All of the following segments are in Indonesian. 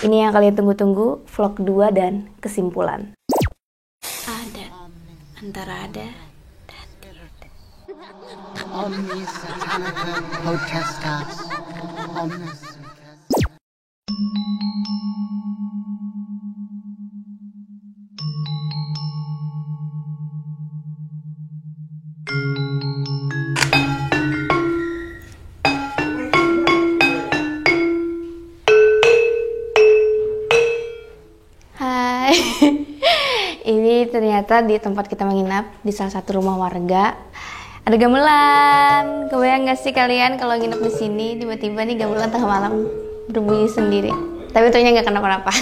Ini yang kalian tunggu-tunggu, vlog 2 dan kesimpulan. Ada, antara ada dan tidak. Omnis Satanica Potestas. Omnis. Hai, ini ternyata di tempat kita menginap di salah satu rumah warga ada gamelan. Kebayang gak sih kalian kalau nginep di sini tiba-tiba nih gamelan tengah malam berbunyi sendiri? Tapi untungnya nggak kenapa-napa.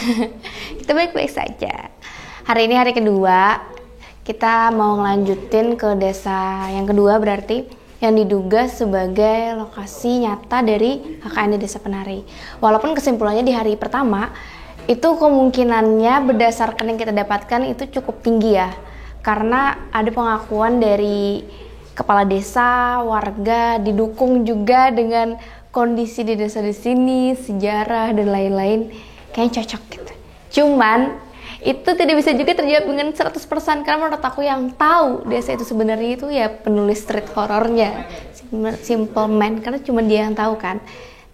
Kita baik-baik saja. Hari ini hari kedua, kita mau ngelanjutin ke desa yang kedua berarti yang diduga sebagai lokasi nyata dari KKN di Desa Penari. Walaupun kesimpulannya di hari pertama itu kemungkinannya berdasarkan yang kita dapatkan itu cukup tinggi ya, karena ada pengakuan dari kepala desa, warga, didukung juga dengan kondisi di desa di sini, sejarah dan lain-lain, kayaknya cocok gitu. Cuman itu tidak bisa juga terjawab dengan 100% karena menurut aku yang tahu desa itu sebenarnya itu ya penulis street horornya, Simple Man, karena cuma dia yang tahu kan.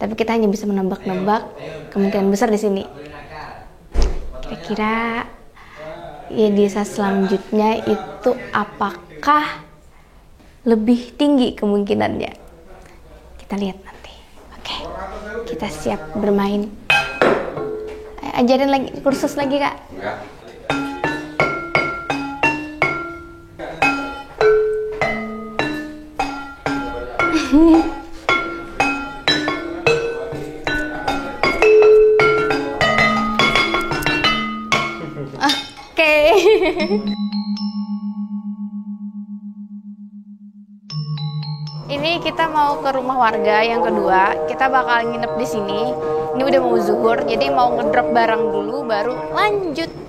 Tapi kita hanya bisa menebak-nebak kemungkinan besar di sini. Kira-kira ya desa selanjutnya itu apakah lebih tinggi kemungkinannya? Kita lihat nanti. Oke, kita siap bermain. Ajarin lagi, kursus lagi kak. Oke. Ini kita mau ke rumah warga yang kedua. Kita bakal nginep di sini. Ini udah mau zuhur, jadi mau ngedrop barang dulu baru lanjut.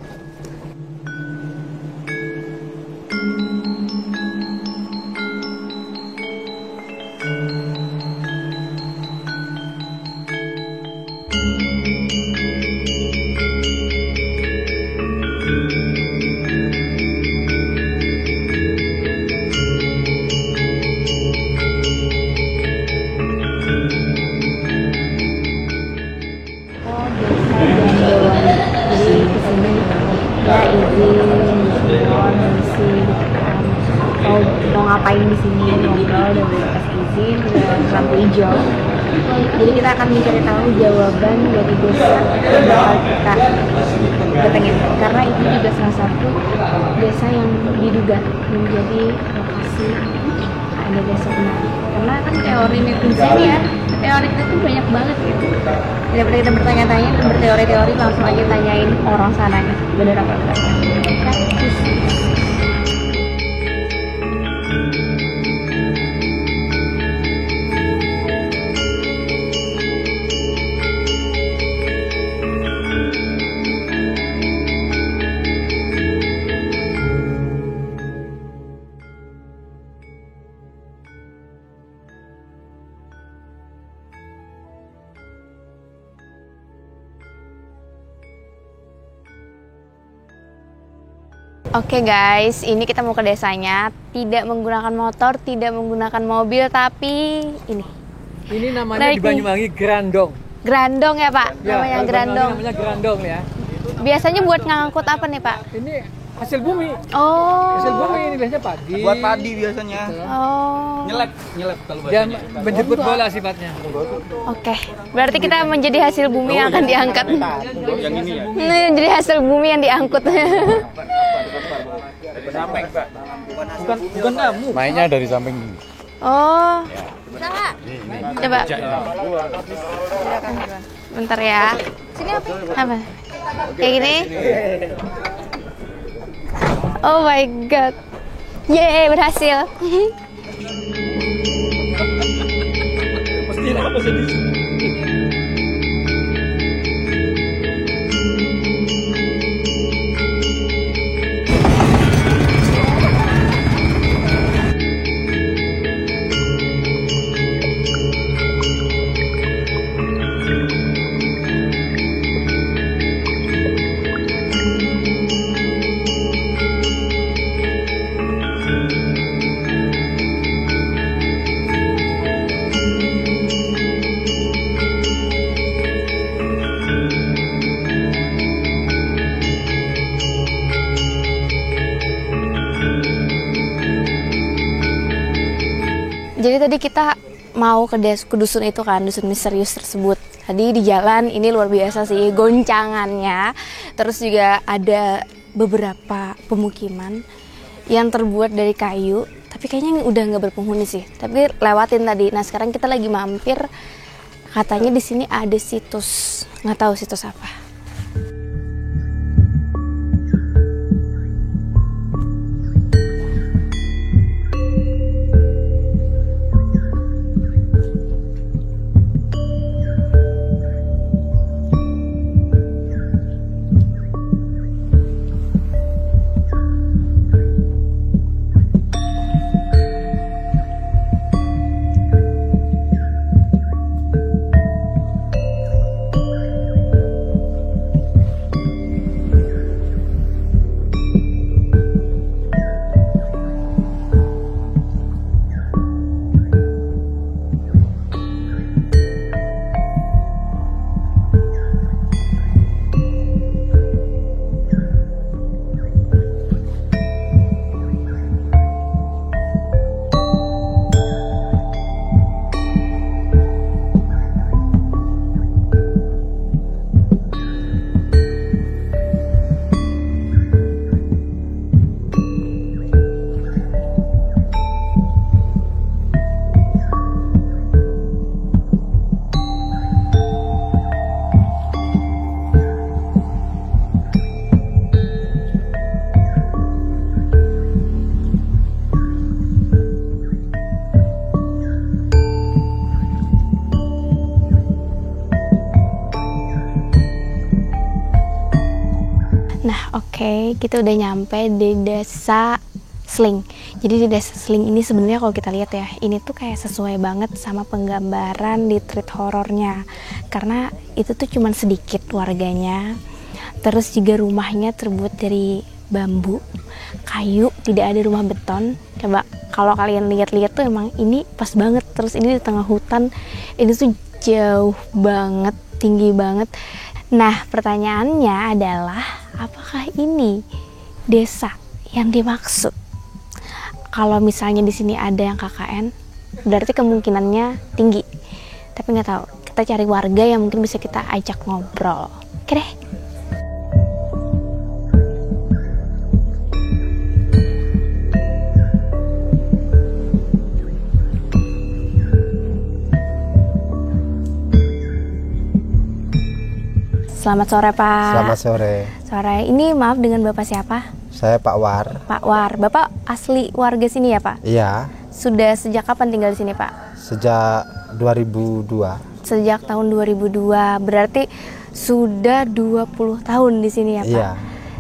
Mau ngapain di sini, ngobrol dan dikasih izin dan lampu hijau. Jadi kita akan mencari tahu jawaban dari desa yang bakal kita datengin, karena itu juga salah satu desa yang diduga menjadi lokasi ada desa Penari. Karena kan teori netizen ya, teori kita tuh banyak banget gitu. Daripada kita bertanya-tanya dan berteori-teori, langsung aja tanyain orang sananya bener apa enggak. Oke guys, ini kita mau ke desanya, tidak menggunakan motor, tidak menggunakan mobil, tapi ini. Ini namanya di Banyuwangi Grandong. Grandong ya Pak? Ya, namanya Grandong. Namanya Grandong ya. Biasanya buat ngangkut apa nih Pak? Ini hasil bumi. Oh. Hasil bumi ini biasanya padi. Buat padi biasanya. Oh. Nyelep kalau Dan bahasanya. menjemput bola sifatnya. Oke, berarti kita menjadi hasil bumi yang akan diangkat. Yang ini ya. Jadi hasil bumi yang diangkut. Samping, Pak. Bukan kamu. Mainnya dari samping. Oh. Coba. Bentar ya. Sini apa? Kayak gini. Oh my god. Yeay, berhasil. Pasti apa sih? Jadi tadi kita mau ke dusun itu kan, dusun misterius tersebut. Tadi di jalan ini luar biasa sih goncangannya. Terus juga ada beberapa pemukiman yang terbuat dari kayu. Tapi kayaknya udah nggak berpenghuni sih. Tapi lewatin tadi. Nah sekarang kita lagi mampir. Katanya di sini ada situs, nggak tahu situs apa. Nah oke, kita udah nyampe di desa Sling. Jadi di desa Sling ini sebenarnya kalau kita lihat ya, ini tuh kayak sesuai banget sama penggambaran di treat horornya. Karena itu tuh cuman sedikit warganya. Terus juga rumahnya terbuat dari bambu, kayu, tidak ada rumah beton. Coba kalau kalian lihat-lihat tuh emang ini pas banget. Terus ini di tengah hutan, ini tuh jauh banget, tinggi banget. Nah pertanyaannya adalah apakah ini desa yang dimaksud? Kalau misalnya di sini ada yang KKN, berarti kemungkinannya tinggi. Tapi nggak tahu. Kita cari warga yang mungkin bisa kita ajak ngobrol. Oke deh. Selamat sore Pak. Selamat sore. Sore. Ini maaf dengan Bapak siapa? Saya Pak War. Pak War. Bapak asli warga sini ya Pak? Iya. Sudah sejak kapan tinggal di sini Pak? Sejak 2002. Sejak tahun 2002. Berarti sudah 20 tahun di sini ya Pak? Iya.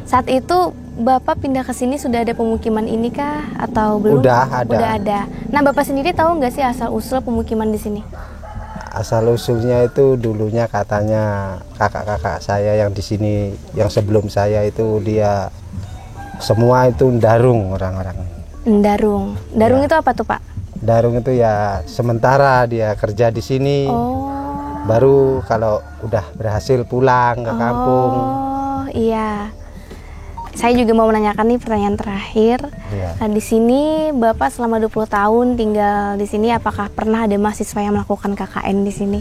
Saat itu Bapak pindah ke sini sudah ada pemukiman ini kah atau belum? Udah ada. Udah ada. Nah Bapak sendiri tahu nggak sih asal usul pemukiman di sini? Asal usulnya itu dulunya katanya kakak-kakak saya yang di sini, yang sebelum saya itu dia semua itu Ndarung orang-orang. Ndarung. Ndarung Ya. itu apa tuh Pak? Ndarung itu ya sementara dia kerja di sini. Oh. Baru kalau udah berhasil pulang ke kampung. Oh iya. Saya juga mau menanyakan nih pertanyaan terakhir. Iya. Nah, di sini Bapak selama 20 tahun tinggal di sini, apakah pernah ada mahasiswa yang melakukan KKN di sini?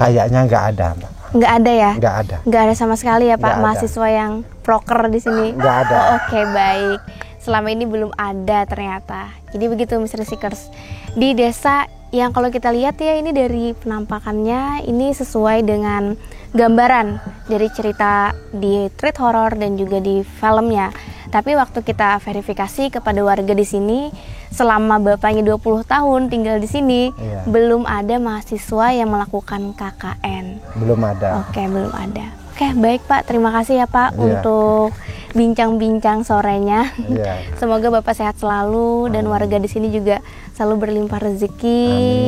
Kayaknya nggak ada, Mbak. Nggak ada ya? Nggak ada. Nggak ada sama sekali ya Pak, Nggak ada. mahasiswa yang proker di sini? Nggak ada. Oh, oke, baik. Selama ini belum ada ternyata. Jadi begitu Mr. Seekers. Di desa yang kalau kita lihat ya, ini dari penampakannya ini sesuai dengan gambaran dari cerita di treat horror dan juga di filmnya. Tapi waktu kita verifikasi kepada warga di sini, selama bapaknya 20 tahun tinggal di sini, Iya. belum ada mahasiswa yang melakukan KKN. Belum ada. Oke, belum ada. Oke, baik Pak. Terima kasih ya Pak Iya. untuk bincang-bincang sorenya. Iya. Semoga Bapak sehat selalu dan warga di sini juga selalu berlimpah rezeki,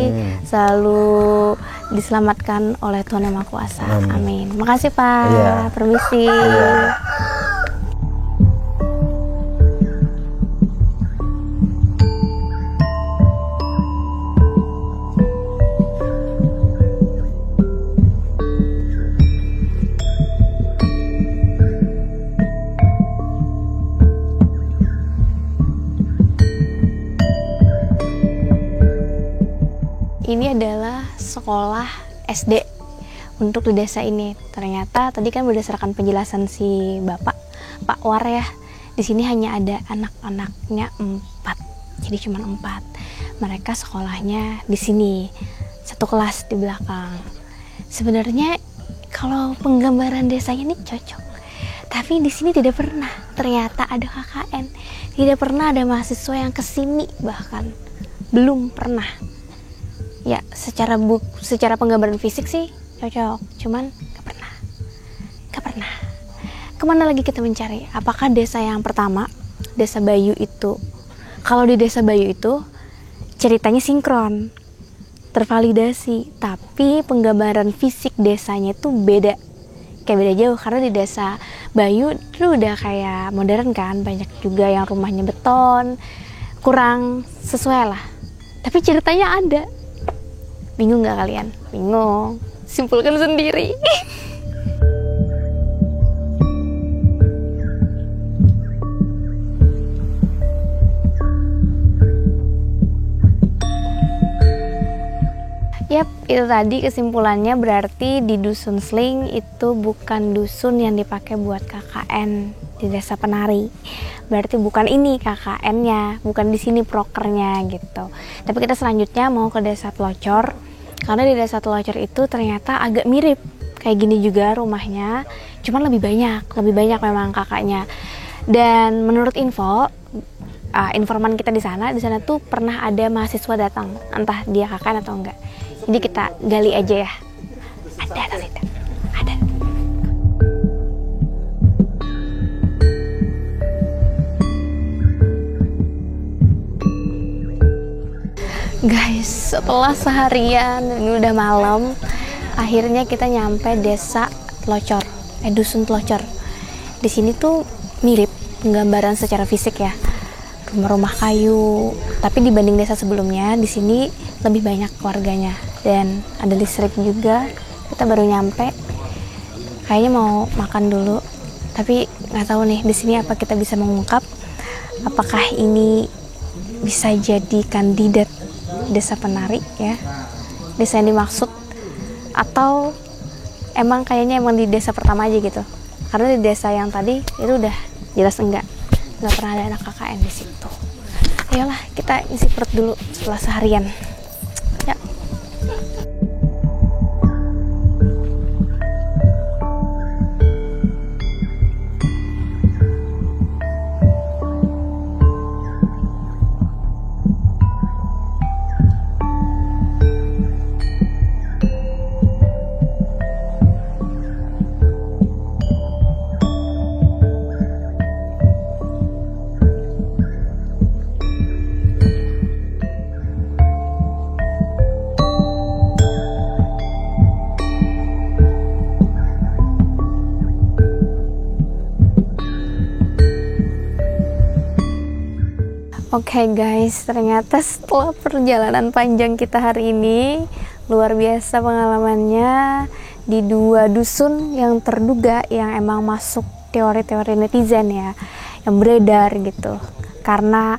Amin. selalu diselamatkan oleh Tuhan Yang Maha Kuasa. Amin. Amin. Makasih Pak. Iya. Permisi. Iya. ini adalah sekolah SD untuk di desa ini. Ternyata tadi kan berdasarkan penjelasan si Bapak, Pak War ya, di sini hanya ada anak-anaknya 4, jadi cuma 4. Mereka sekolahnya di sini, satu kelas di belakang. Sebenarnya kalau penggambaran desanya ini cocok, tapi di sini tidak pernah ternyata ada KKN, tidak pernah ada mahasiswa yang kesini, bahkan belum pernah. Ya secara penggambaran fisik sih cocok, cuman gak pernah. Kemana lagi kita mencari? Apakah desa yang pertama, desa Bayu itu, kalau di desa Bayu itu ceritanya sinkron, tervalidasi, tapi penggambaran fisik desanya itu beda, kayak beda jauh. Karena di desa Bayu itu udah kayak modern kan, banyak juga yang rumahnya beton, kurang sesuai lah. Tapi ceritanya ada. Bingung gak kalian? Bingung? Simpulkan sendiri. Yap, itu tadi kesimpulannya. Berarti di Dusun Sling itu bukan dusun yang dipakai buat KKN di Desa Penari. Berarti bukan ini KKN-nya, bukan di sini prokernya gitu. Tapi kita selanjutnya mau ke Desa Telocor. Karena di Desa Telocor itu ternyata agak mirip kayak gini juga rumahnya, cuman lebih banyak memang kakaknya. Dan menurut informan kita di sana tuh pernah ada mahasiswa datang, entah dia KKN atau enggak. Jadi kita gali aja ya. Ada atau tidak? Ada. Guys, setelah seharian, ini udah malam, akhirnya kita nyampe Desa Telocor, Dusun Telocor. Di sini tuh mirip penggambaran secara fisik ya, rumah-rumah kayu. Tapi dibanding desa sebelumnya, di sini lebih banyak keluarganya dan ada listrik juga. Kita baru nyampe, kayaknya mau makan dulu. Tapi nggak tahu nih di sini apa kita bisa mengungkap apakah ini bisa jadi kandidat Desa Penari ya, desa yang dimaksud, atau emang kayaknya emang di desa pertama aja gitu. Karena di desa yang tadi itu udah jelas nggak pernah ada anak KKN di situ. Ayolah kita isi perut dulu setelah seharian. Ya. Oke guys, ternyata setelah perjalanan panjang kita hari ini, luar biasa pengalamannya di 2 dusun yang terduga yang emang masuk teori-teori netizen ya, yang beredar gitu. Karena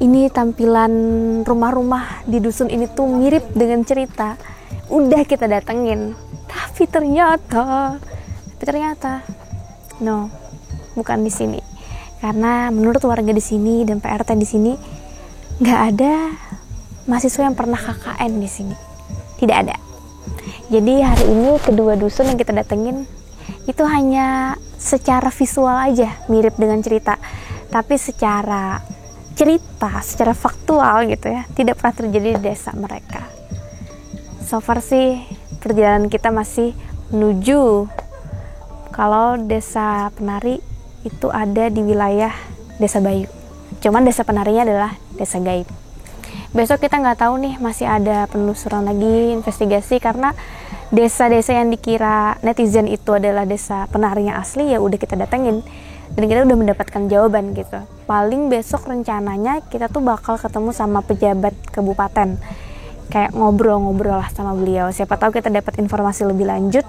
ini tampilan rumah-rumah di dusun ini tuh mirip dengan cerita. Udah kita datengin, tapi ternyata no, bukan di sini. Karena menurut warga di sini dan PRT di sini nggak ada mahasiswa yang pernah KKN di sini, tidak ada. Jadi hari ini kedua dusun yang kita datengin itu hanya secara visual aja mirip dengan cerita, tapi secara faktual gitu ya tidak pernah terjadi di desa mereka. So far sih perjalanan kita masih menuju kalau Desa Penari itu ada di wilayah Desa Bayu. Cuman Desa Penarinya adalah desa gaib. Besok kita nggak tahu nih, masih ada penelusuran lagi, investigasi, karena desa-desa yang dikira netizen itu adalah Desa Penarinya asli ya udah kita datengin dan kita udah mendapatkan jawaban gitu. Paling besok rencananya kita tuh bakal ketemu sama pejabat kabupaten, kayak ngobrol-ngobrol lah sama beliau. Siapa tahu kita dapat informasi lebih lanjut.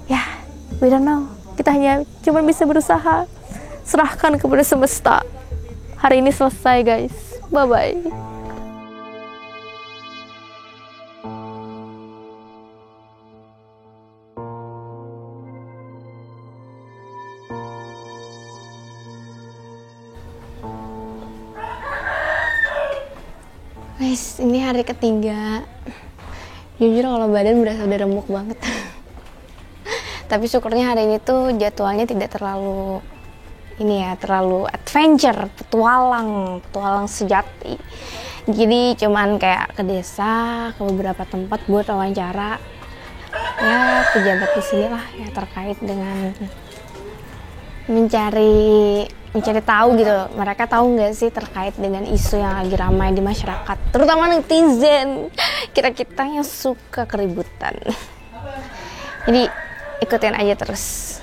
Ya, we don't know. Kita hanya cuma bisa berusaha, serahkan kepada semesta. Hari ini selesai guys, bye bye. Guys, ini hari ketiga. Jujur kalau badan berasa udah remuk banget. Tapi syukurnya hari ini tuh jadwalnya tidak terlalu terlalu adventure, petualang sejati. Jadi cuman kayak ke desa, ke beberapa tempat buat wawancara. Ya, pejabat di sini lah ya terkait dengan mencari tahu gitu. Mereka tahu nggak sih terkait dengan isu yang lagi ramai di masyarakat, terutama netizen, kita yang suka keributan. Jadi ikutin aja terus.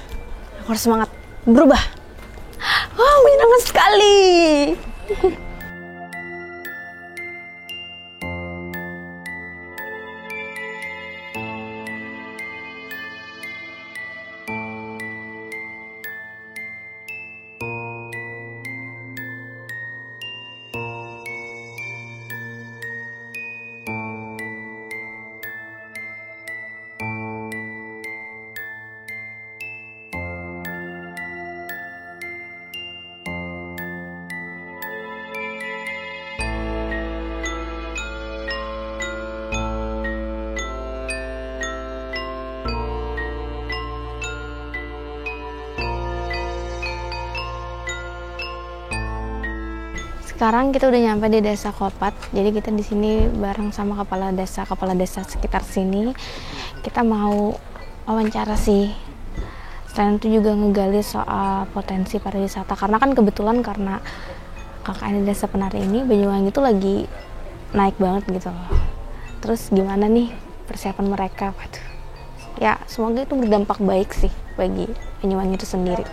Aku harus semangat berubah. Wow, menyenangkan sekali. Sekarang kita udah nyampe di Desa Kopat. Jadi kita di sini bareng sama kepala desa sekitar sini. Kita mau wawancara sih. Selain itu juga ngegali soal potensi pariwisata. Karena kan kebetulan karena KKN Desa Penari ini Banyuwangi itu lagi naik banget gitu loh. Terus gimana nih persiapan mereka? Waduh. Ya semoga itu berdampak baik sih bagi Banyuwangi itu sendiri.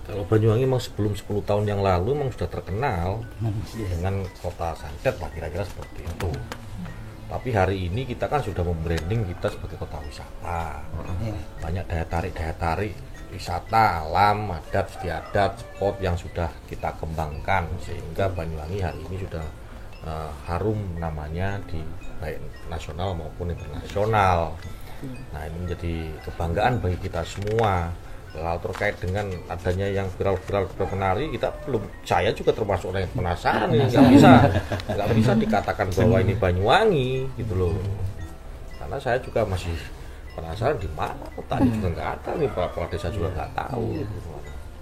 Kalau Banyuwangi memang sebelum 10 tahun yang lalu memang sudah terkenal dengan kota santet lah, kira-kira seperti itu. Tapi hari ini kita kan sudah membranding kita sebagai kota wisata. Banyak daya tarik wisata, alam, adat, istiadat, spot yang sudah kita kembangkan sehingga Banyuwangi hari ini sudah harum namanya di baik nasional maupun internasional. Nah, ini menjadi kebanggaan bagi kita semua. Hal terkait dengan adanya yang viral-viral penari, kita belum, saya juga termasuk orang yang penasaran ini, nggak bisa dikatakan bahwa ini Banyuwangi gitu loh, karena saya juga masih penasaran di mana kotanya juga nggak ada nih, kepala desa juga nggak tahu gitu.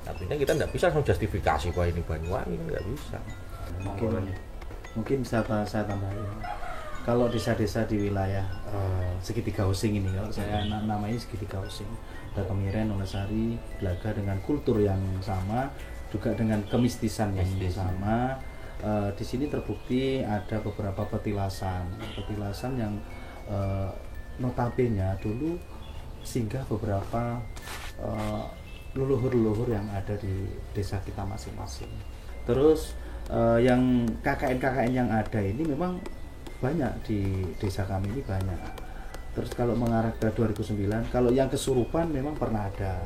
Artinya kita nggak bisa justifikasi bahwa ini Banyuwangi, nggak bisa. Mungkin bisa saya tambahin, kalau desa-desa di wilayah segitiga Using ini, kalau saya namanya segitiga Using, ada Kemiren, Wonosari, Blaga dengan kultur yang sama, juga dengan kemistisan yang sama. Di sini terbukti ada beberapa petilasan yang notabene dulu singgah beberapa leluhur-leluhur yang ada di desa kita masing-masing. Terus yang KKN yang ada ini memang banyak di desa kami ini banyak. Terus kalau mengarah ke 2009, kalau yang kesurupan memang pernah ada.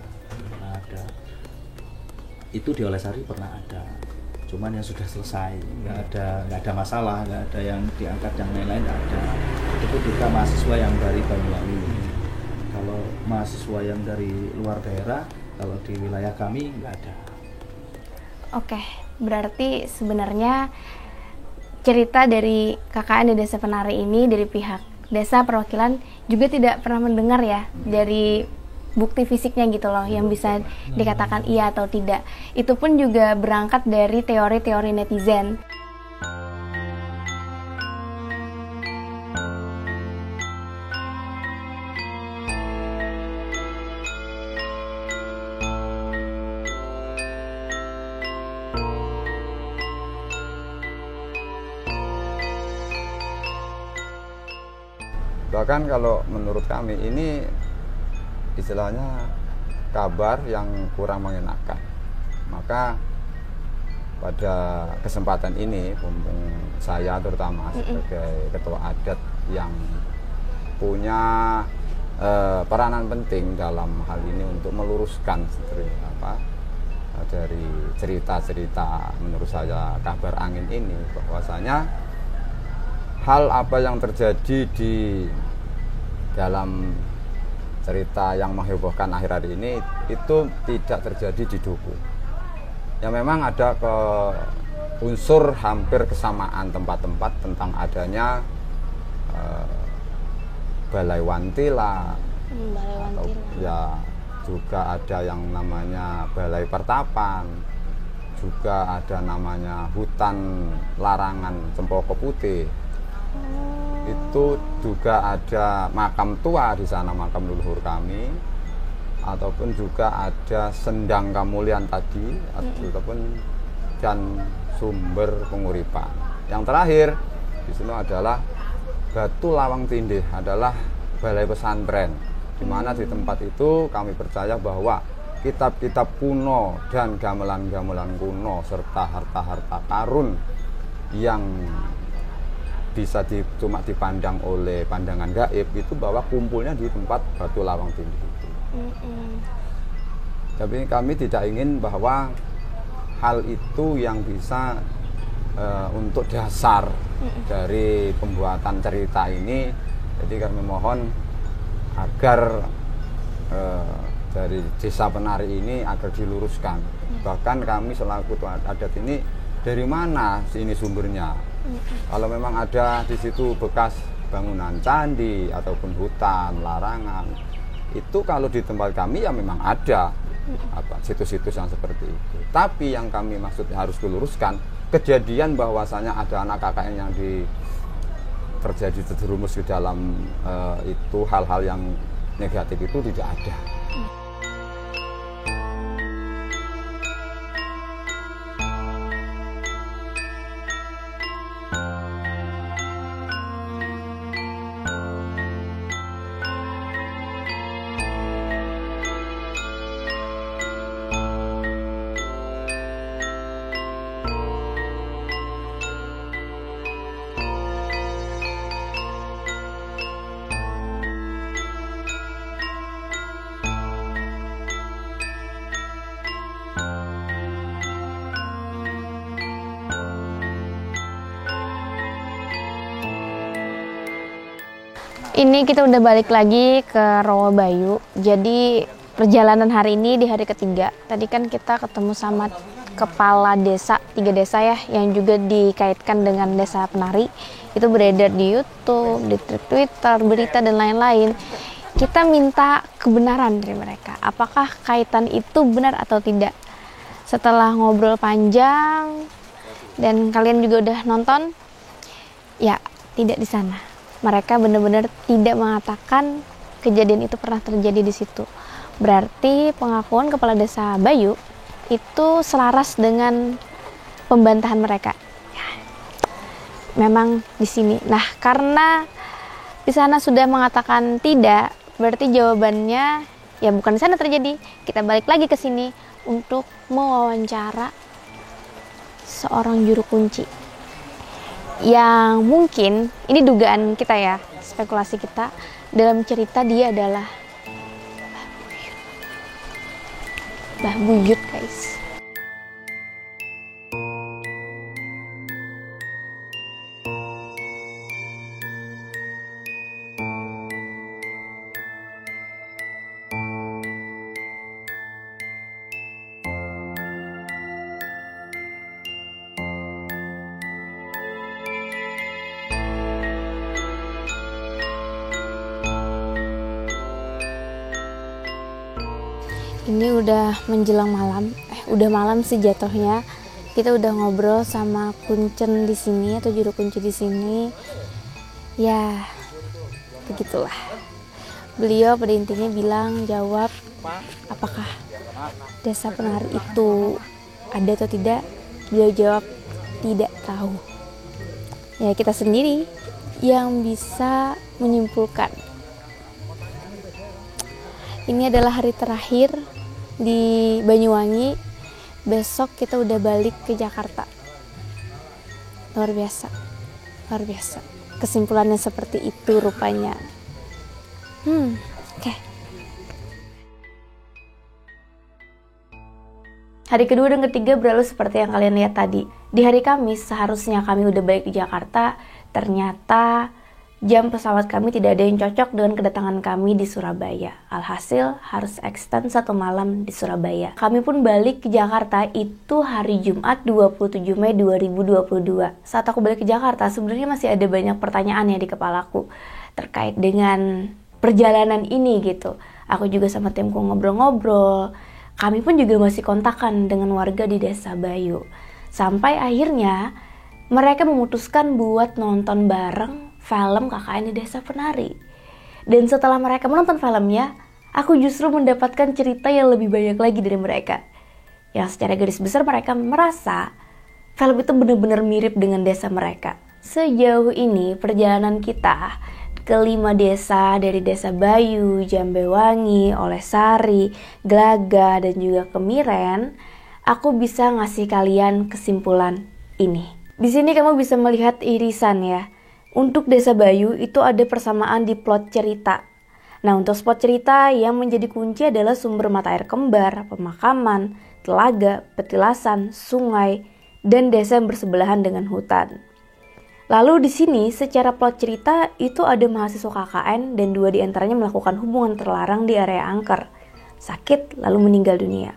Itu di Olesari pernah ada. Cuman yang sudah selesai, nggak ada masalah, nggak ada yang diangkat, yang lain-lain nggak ada. Itu juga mahasiswa yang dari Banyuwangi. Kalau mahasiswa yang dari luar daerah, kalau di wilayah kami nggak ada. Oke, berarti sebenarnya cerita dari KKN di Desa Penari ini dari pihak desa perwakilan juga tidak pernah mendengar ya dari bukti fisiknya gitu loh yang bisa dikatakan iya atau tidak. Itu pun juga berangkat dari teori-teori netizen. Bahkan kalau menurut kami ini istilahnya kabar yang kurang mengenakan. Maka pada kesempatan ini, mumpung saya terutama sebagai ketua adat yang punya peranan penting dalam hal ini untuk meluruskan dari cerita-cerita menurut saya kabar angin ini, bahwasanya hal apa yang terjadi di dalam cerita yang menghebohkan akhir hari ini itu tidak terjadi di Duku. Ya memang ada unsur hampir kesamaan tempat-tempat tentang adanya Balai Wantila, atau ya juga ada yang namanya Balai Pertapan, juga ada namanya hutan larangan Cempoko Putih. Itu juga ada makam tua di sana, makam leluhur kami, ataupun juga ada Sendang Kamulian tadi, ataupun dan sumber penguripan. Yang terakhir di sini adalah Batu Lawang Tindih, adalah balai pesantren, di mana di tempat itu kami percaya bahwa kitab-kitab kuno dan gamelan-gamelan kuno serta harta-harta karun yang bisa cuma dipandang oleh pandangan gaib itu bahwa kumpulnya di tempat Batu Lawang Tindih itu. Tapi kami tidak ingin bahwa hal itu yang bisa untuk dasar dari pembuatan cerita ini. Jadi kami mohon agar dari desa penari ini agar diluruskan. Bahkan kami selaku adat ini, dari mana ini sumbernya? Kalau memang ada di situ bekas bangunan candi ataupun hutan larangan, itu kalau di tempat kami ya memang ada situs-situs yang seperti itu. Tapi yang kami maksudnya harus diluruskan, kejadian bahwasanya ada anak KKN yang terjadi terjerumus di dalam itu hal-hal yang negatif itu tidak ada. Ini kita udah balik lagi ke Rawabayu. Jadi perjalanan hari ini di hari ketiga. Tadi kan kita ketemu sama kepala desa, 3 desa ya, yang juga dikaitkan dengan desa penari. Itu beredar di YouTube, di Twitter, berita dan lain-lain. Kita minta kebenaran dari mereka. Apakah kaitan itu benar atau tidak? Setelah ngobrol panjang dan kalian juga udah nonton, ya tidak di sana. Mereka benar-benar tidak mengatakan kejadian itu pernah terjadi di situ. Berarti pengakuan kepala desa Bayu itu selaras dengan pembantahan mereka. Ya, memang di sini. Nah, karena di sana sudah mengatakan tidak, berarti jawabannya ya bukan di sana terjadi. Kita balik lagi ke sini untuk mewawancara seorang juru kunci. Yang mungkin, ini dugaan kita ya, spekulasi kita, dalam cerita dia adalah Mbah Buyut, guys. Ini udah menjelang malam, udah malam sih jatuhnya. Kita udah ngobrol sama kuncen di sini atau juru kunci di sini. Ya, begitulah. Beliau pada intinya jawab apakah desa penari itu ada atau tidak. Beliau jawab tidak tahu. Ya kita sendiri yang bisa menyimpulkan. Ini adalah hari terakhir di Banyuwangi. Besok kita udah balik ke Jakarta. Luar biasa, luar biasa. Kesimpulannya seperti itu rupanya. Oke. Hari kedua dan ketiga berlalu seperti yang kalian lihat tadi. Di hari Kamis seharusnya kami udah balik di Jakarta. Ternyata jam pesawat kami tidak ada yang cocok dengan kedatangan kami di Surabaya. Alhasil harus extend 1 malam di Surabaya. Kami pun balik ke Jakarta itu hari Jumat 27 Mei 2022. Saat aku balik ke Jakarta sebenarnya masih ada banyak pertanyaan ya di kepalaku terkait dengan perjalanan ini gitu. Aku juga sama timku ngobrol-ngobrol. Kami pun juga masih kontakan dengan warga di Desa Bayu. Sampai akhirnya mereka memutuskan buat nonton bareng film KKN di Desa Penari. Dan setelah mereka menonton filmnya, aku justru mendapatkan cerita yang lebih banyak lagi dari mereka. Yang secara garis besar mereka merasa film itu benar-benar mirip dengan desa mereka. Sejauh ini perjalanan kita ke 5 desa dari Desa Bayu, Jambewangi, Olesari, Glaga, dan juga Kemiren, aku bisa ngasih kalian kesimpulan ini. Di sini kamu bisa melihat irisan ya. Untuk Desa Bayu itu ada persamaan di plot cerita. Nah, untuk spot cerita yang menjadi kunci adalah sumber mata air kembar, pemakaman, telaga, petilasan, sungai, dan desa yang bersebelahan dengan hutan. Lalu di sini secara plot cerita itu ada mahasiswa KKN dan 2 diantaranya melakukan hubungan terlarang di area angker, sakit lalu meninggal dunia.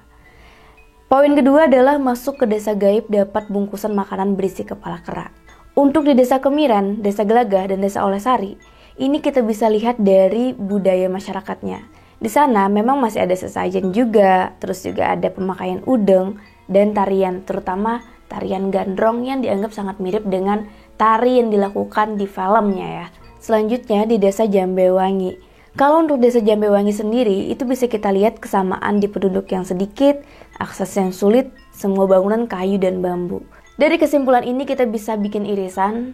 Poin kedua adalah masuk ke desa gaib dapat bungkusan makanan berisi kepala kera. Untuk di Desa Kemiren, Desa Glaga, dan Desa Olesari, ini kita bisa lihat dari budaya masyarakatnya. Di sana memang masih ada sesajen juga, terus juga ada pemakaian udeng dan tarian, terutama tarian gandrong yang dianggap sangat mirip dengan tari yang dilakukan di filmnya ya. Selanjutnya di Desa Jambewangi. Kalau untuk Desa Jambewangi sendiri, itu bisa kita lihat kesamaan di penduduk yang sedikit, akses yang sulit, semua bangunan kayu dan bambu. Dari kesimpulan ini kita bisa bikin irisan,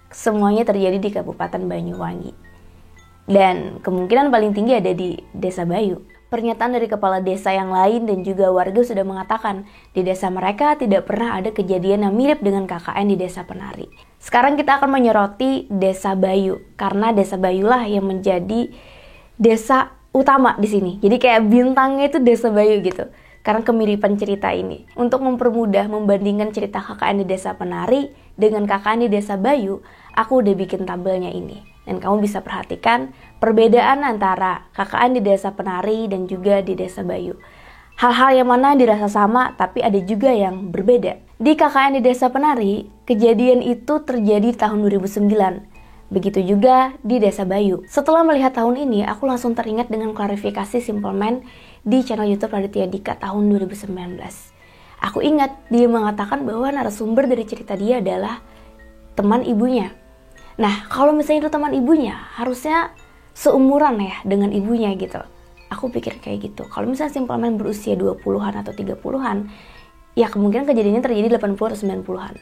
semuanya terjadi di Kabupaten Banyuwangi. Dan kemungkinan paling tinggi ada di Desa Bayu. Pernyataan dari kepala desa yang lain dan juga warga sudah mengatakan di desa mereka tidak pernah ada kejadian yang mirip dengan KKN di Desa Penari. Sekarang kita akan menyoroti Desa Bayu karena Desa Bayulah yang menjadi desa utama di sini. Jadi kayak bintangnya itu Desa Bayu gitu. Karena kemiripan cerita ini. Untuk mempermudah membandingkan cerita KKN di Desa Penari dengan KKN di Desa Bayu, aku udah bikin tabelnya ini. Dan kamu bisa perhatikan perbedaan antara KKN di Desa Penari dan juga di Desa Bayu. Hal-hal yang mana dirasa sama tapi ada juga yang berbeda. Di KKN di Desa Penari, kejadian itu terjadi tahun 2009. Begitu juga di Desa Bayu. Setelah melihat tahun ini, aku langsung teringat dengan klarifikasi Simple Man di channel YouTube Raditya Dika tahun 2019. Aku ingat dia mengatakan bahwa narasumber dari cerita dia adalah teman ibunya. Nah, kalau misalnya itu teman ibunya, harusnya seumuran ya dengan ibunya gitu. Aku pikir kayak gitu. Kalau misalnya Simple Man berusia 20-an atau 30-an, ya kemungkinan kejadiannya terjadi 80 atau 90-an.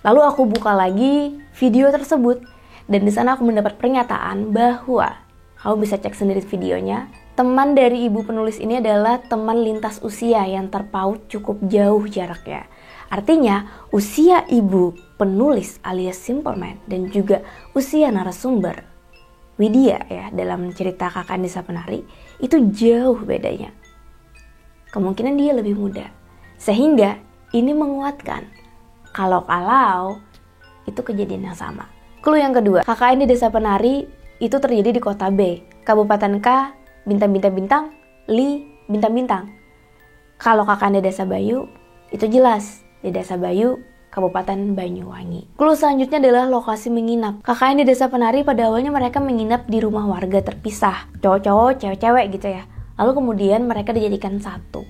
Lalu aku buka lagi video tersebut, dan di sana aku mendapat pernyataan bahwa, kamu bisa cek sendiri videonya, teman dari ibu penulis ini adalah teman lintas usia yang terpaut cukup jauh jaraknya. Artinya, usia ibu penulis alias Simple Man dan juga usia narasumber Widya ya dalam cerita KKN Desa Penari itu jauh bedanya. Kemungkinan dia lebih muda. Sehingga ini menguatkan kalau itu kejadian yang sama. Clue yang kedua, KKN di Desa Penari itu terjadi di kota B, Kabupaten K, bintang-bintang-bintang, Li, bintang-bintang. Kalau KKN di Desa Bayu, itu jelas di Desa Bayu, Kabupaten Banyuwangi. Clue selanjutnya adalah lokasi menginap. KKN di Desa Penari pada awalnya mereka menginap di rumah warga terpisah. Cowok-cowok, cewek-cewek gitu ya. Lalu kemudian mereka dijadikan satu.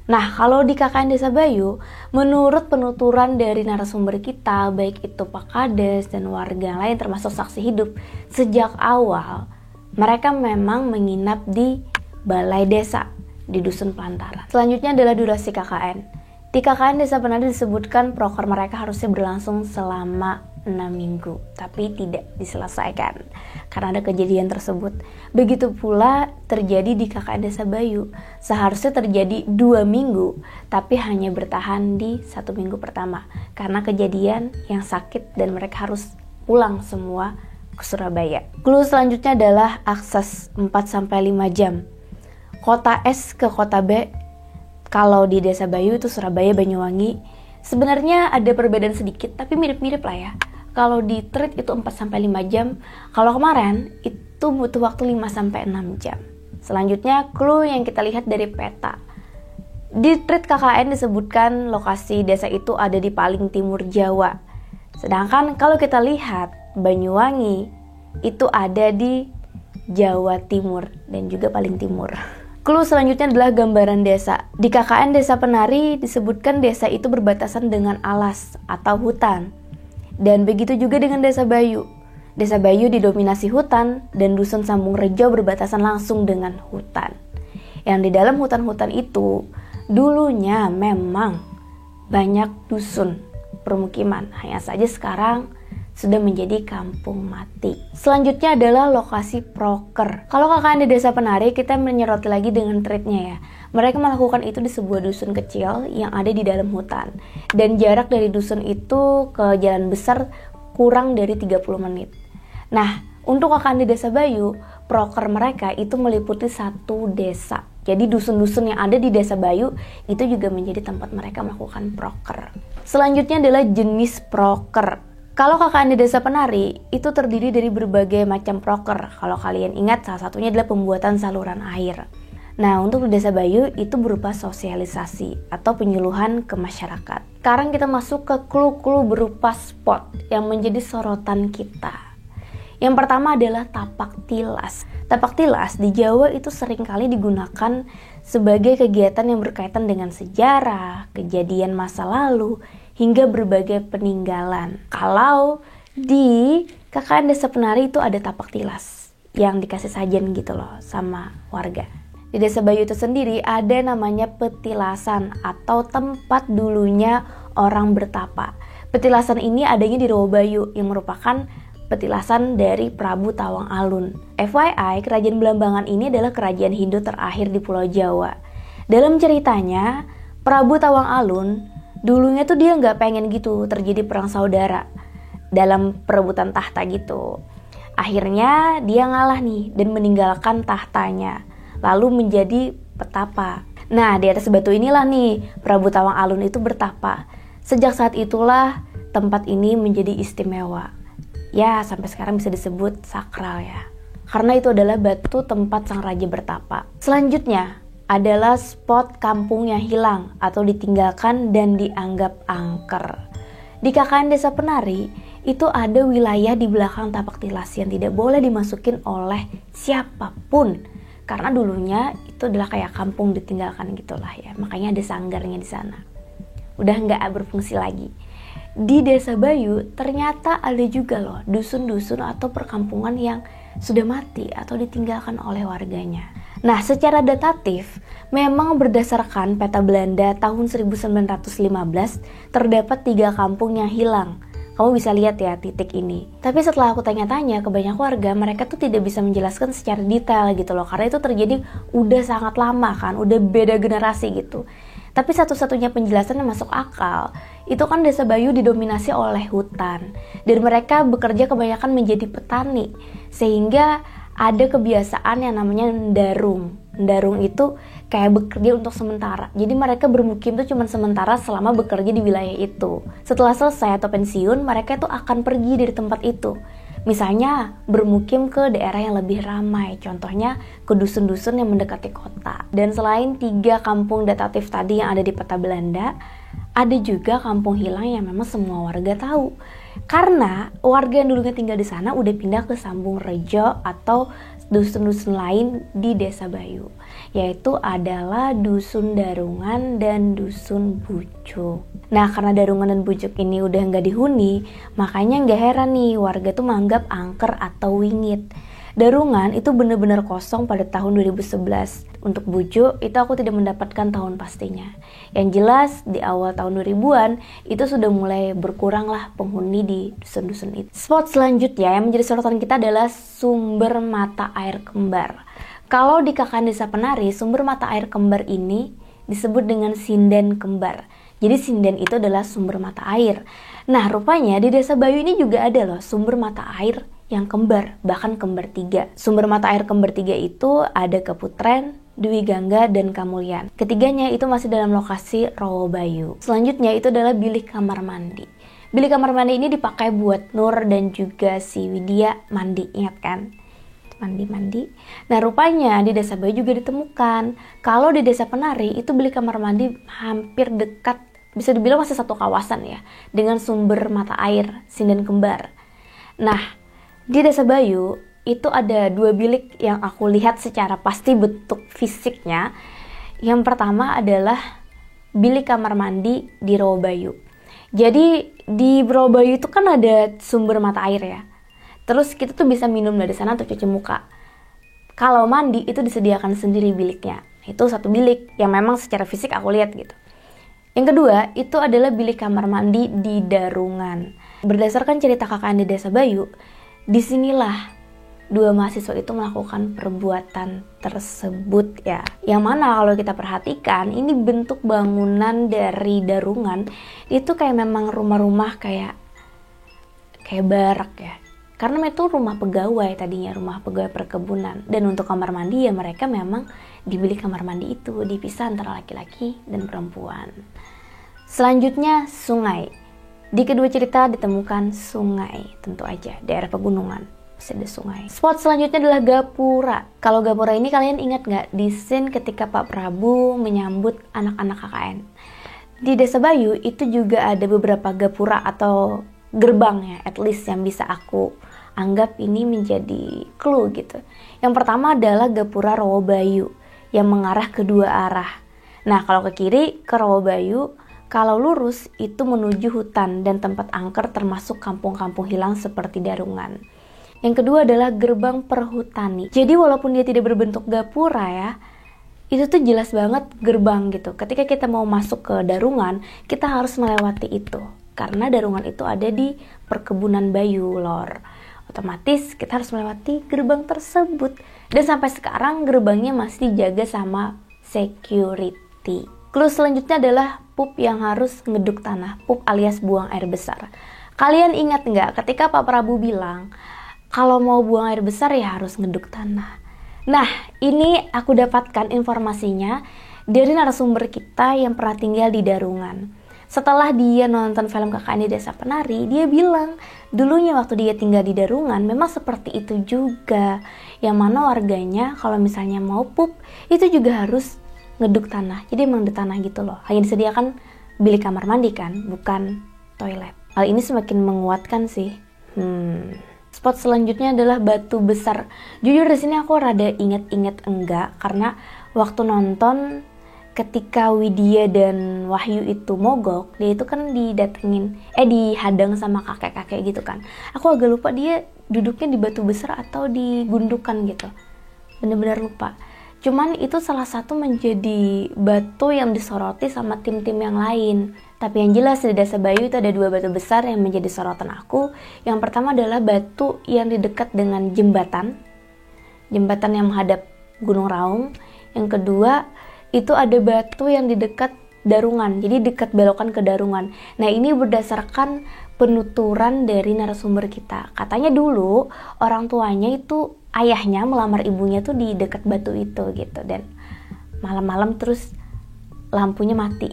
Nah, kalau di KKN Desa Bayu, menurut penuturan dari narasumber kita, baik itu Pak Kades dan warga lain termasuk saksi hidup, sejak awal mereka memang menginap di balai desa, di Dusun Pelantaran. Selanjutnya adalah durasi KKN. Di KKN Desa Penari disebutkan proker mereka harusnya berlangsung selama 6 minggu, tapi tidak diselesaikan karena ada kejadian tersebut. Begitu pula terjadi di KKN Desa Bayu, seharusnya terjadi 2 minggu, tapi hanya bertahan di 1 minggu pertama karena kejadian yang sakit dan mereka harus pulang semua ke Surabaya. Clue selanjutnya adalah akses 4-5 jam. Kota S ke kota B, kalau di Desa Bayu itu Surabaya, Banyuwangi, sebenarnya ada perbedaan sedikit tapi mirip-mirip lah ya. Kalau di Trit itu 4-5 jam, kalau kemarin itu butuh waktu 5-6 jam. Selanjutnya clue yang kita lihat dari peta. Di Trit KKN disebutkan lokasi desa itu ada di paling timur Jawa. Sedangkan kalau kita lihat Banyuwangi itu ada di Jawa Timur dan juga paling timur. Clue selanjutnya adalah gambaran desa. Di KKN Desa Penari disebutkan desa itu berbatasan dengan alas atau hutan. Dan begitu juga dengan Desa Bayu. Desa Bayu didominasi hutan dan Dusun Sambung Rejo berbatasan langsung dengan hutan. Yang di dalam hutan-hutan itu dulunya memang banyak dusun permukiman. Hanya saja sekarang sudah menjadi kampung mati. Selanjutnya adalah lokasi proker. Kalau KKN di Desa Penari, kita menyoroti lagi dengan treatnya ya. Mereka melakukan itu di sebuah dusun kecil yang ada di dalam hutan. Dan jarak dari dusun itu ke jalan besar kurang dari 30 menit. Nah, untuk KKN di Desa Bayu, proker mereka itu meliputi 1 desa. Jadi dusun-dusun yang ada di Desa Bayu itu juga menjadi tempat mereka melakukan proker. Selanjutnya adalah jenis proker. Kalau KKN di Desa Penari itu terdiri dari berbagai macam proker. Kalau kalian ingat, salah satunya adalah pembuatan saluran air. Nah, untuk di Desa Bayu itu berupa sosialisasi atau penyuluhan ke masyarakat. Sekarang kita masuk ke clue-clue berupa spot yang menjadi sorotan kita. Yang pertama adalah tapak tilas. Tapak tilas di Jawa itu seringkali digunakan sebagai kegiatan yang berkaitan dengan sejarah, kejadian masa lalu, hingga berbagai peninggalan. Kalau di KKN Desa Penari itu ada tapak tilas yang dikasih sajian gitu loh sama warga. Di Desa Bayu itu sendiri ada namanya petilasan atau tempat dulunya orang bertapa. Petilasan ini adanya di Rawa Bayu yang merupakan petilasan dari Prabu Tawang Alun. FYI, kerajaan Belambangan ini adalah kerajaan Hindu terakhir di Pulau Jawa. Dalam ceritanya, Prabu Tawang Alun dulunya tuh dia nggak pengen gitu terjadi perang saudara dalam perebutan tahta gitu. Akhirnya dia ngalah nih dan meninggalkan tahtanya, lalu menjadi petapa. Nah, di atas batu inilah nih Prabu Tawang Alun itu bertapa. Sejak saat itulah tempat ini menjadi istimewa. Ya, sampai sekarang bisa disebut sakral ya. Karena itu adalah batu tempat sang raja bertapa. Selanjutnya adalah spot kampung yang hilang atau ditinggalkan dan dianggap angker. Di KKN Desa Penari itu ada wilayah di belakang tapak tilas yang tidak boleh dimasukin oleh siapapun. Karena dulunya itu adalah kayak kampung ditinggalkan gitulah ya. Makanya ada sanggarnya di sana. Udah nggak berfungsi lagi. Di Desa Bayu ternyata ada juga loh dusun-dusun atau perkampungan yang sudah mati atau ditinggalkan oleh warganya. Nah, secara datatif memang berdasarkan peta Belanda tahun 1915 terdapat 3 kampung yang hilang. Kamu bisa lihat ya titik ini. Tapi setelah aku tanya-tanya ke banyak warga, mereka tuh tidak bisa menjelaskan secara detail gitu loh. Karena itu terjadi udah sangat lama kan, udah beda generasi gitu. Tapi satu-satunya penjelasan yang masuk akal, itu kan Desa Bayu didominasi oleh hutan. Dan mereka bekerja kebanyakan menjadi petani. Sehingga ada kebiasaan yang namanya ndarung. Ndarung itu kayak bekerja untuk sementara. Jadi mereka bermukim itu cuma sementara selama bekerja di wilayah itu. Setelah selesai atau pensiun, mereka itu akan pergi dari tempat itu. Misalnya bermukim ke daerah yang lebih ramai, contohnya ke dusun-dusun yang mendekati kota. Dan selain 3 kampung datatif tadi yang ada di peta Belanda, ada juga kampung hilang yang memang semua warga tahu. Karena warga yang dulunya tinggal di sana udah pindah ke Sambung Rejo atau dusun-dusun lain di Desa Bayu, yaitu adalah Dusun Darungan dan Dusun Bujuk. Nah, karena Darungan dan Bujuk ini udah nggak dihuni, makanya nggak heran nih warga tuh menganggap angker atau wingit. Darungan itu benar-benar kosong pada tahun 2011. Untuk Bujuk itu aku tidak mendapatkan tahun pastinya. Yang jelas di awal tahun 2000-an itu sudah mulai berkurang lah penghuni di dusun-dusun itu. Spot selanjutnya yang menjadi sorotan kita adalah sumber mata air kembar. Kalau di KKN Desa Penari, sumber mata air kembar ini disebut dengan sinden kembar. Jadi sinden itu adalah sumber mata air. Nah, rupanya di Desa Bayu ini juga ada loh sumber mata air yang kembar, bahkan kembar 3. Sumber mata air kembar 3 itu ada Keputren, Dwi Gangga, dan Kamulyan. Ketiganya itu masih dalam lokasi Rowo Bayu. Selanjutnya itu adalah bilik kamar mandi. Bilik kamar mandi ini dipakai buat Nur dan juga si Widya mandi, ingat kan? Mandi. Nah, rupanya di Desa Bayu juga ditemukan. Kalau di Desa Penari itu bilik kamar mandi hampir dekat, bisa dibilang masih satu kawasan ya, dengan sumber mata air sinden kembar. Nah, di Desa Bayu itu ada 2 bilik yang aku lihat secara pasti bentuk fisiknya. Yang pertama adalah bilik kamar mandi di Rowo Bayu. Jadi di Rowo Bayu itu kan ada sumber mata air ya. Terus kita tuh bisa minum dari sana untuk cuci muka. Kalau mandi itu disediakan sendiri biliknya. Itu satu bilik yang memang secara fisik aku lihat gitu. Yang kedua, itu adalah bilik kamar mandi di Darungan. Berdasarkan cerita KKN di Desa Bayu, disinilah 2 mahasiswa itu melakukan perbuatan tersebut ya. Yang mana kalau kita perhatikan, ini bentuk bangunan dari Darungan itu kayak memang rumah-rumah kayak barak ya. Karena itu rumah pegawai tadinya, rumah pegawai perkebunan. Dan untuk kamar mandi ya mereka memang di bilik kamar mandi itu dipisah antara laki-laki dan perempuan. Selanjutnya sungai. Di kedua cerita ditemukan sungai, tentu aja daerah pegunungan masih ada sungai. Spot selanjutnya adalah gapura. Kalau gapura ini kalian ingat nggak di scene ketika Pak Prabu menyambut anak-anak KKN? Di Desa Bayu itu juga ada beberapa gapura atau gerbang ya, at least yang bisa aku anggap ini menjadi clue gitu. Yang pertama adalah gapura Rowo Bayu yang mengarah ke 2 arah. Nah, kalau ke kiri ke Rowo Bayu, kalau lurus itu menuju hutan dan tempat angker termasuk kampung-kampung hilang seperti Darungan. Yang kedua adalah gerbang perhutani. Jadi walaupun dia tidak berbentuk gapura ya, itu tuh jelas banget gerbang gitu. Ketika kita mau masuk ke Darungan, kita harus melewati itu. Karena Darungan itu ada di perkebunan Bayu Lor. Otomatis kita harus melewati gerbang tersebut. Dan sampai sekarang gerbangnya masih dijaga sama security. Clue selanjutnya adalah pup yang harus ngeduk tanah. Pup alias buang air besar. Kalian ingat nggak ketika Pak Prabu bilang kalau mau buang air besar ya harus ngeduk tanah. Nah, ini aku dapatkan informasinya dari narasumber kita yang pernah tinggal di Darungan. Setelah dia nonton film KKN di Desa Penari, dia bilang dulunya waktu dia tinggal di Darungan memang seperti itu juga. Yang mana warganya kalau misalnya mau pup itu juga harus ngeduk tanah. Jadi emang di tanah gitu loh. Hanya disediakan bilik kamar mandi kan, bukan toilet. Hal ini semakin menguatkan sih. Spot selanjutnya adalah batu besar. Jujur di sini aku rada inget-inget enggak, karena waktu nonton ketika Widya dan Wahyu itu mogok, dia itu kan dihadang sama kakek-kakek gitu kan. Aku agak lupa dia duduknya di batu besar atau di gundukan gitu. Bener-bener lupa. Cuman itu salah satu menjadi batu yang disoroti sama tim-tim yang lain. Tapi yang jelas di Desa Bayu itu ada 2 batu besar yang menjadi sorotan aku. Yang pertama adalah batu yang di dekat dengan jembatan yang menghadap Gunung Raung. Yang kedua itu ada batu yang di dekat Darungan, jadi dekat belokan ke Darungan. Nah, ini berdasarkan penuturan dari narasumber kita. Katanya dulu orang tuanya itu, ayahnya melamar ibunya tuh di dekat batu itu gitu, dan malam-malam terus lampunya mati.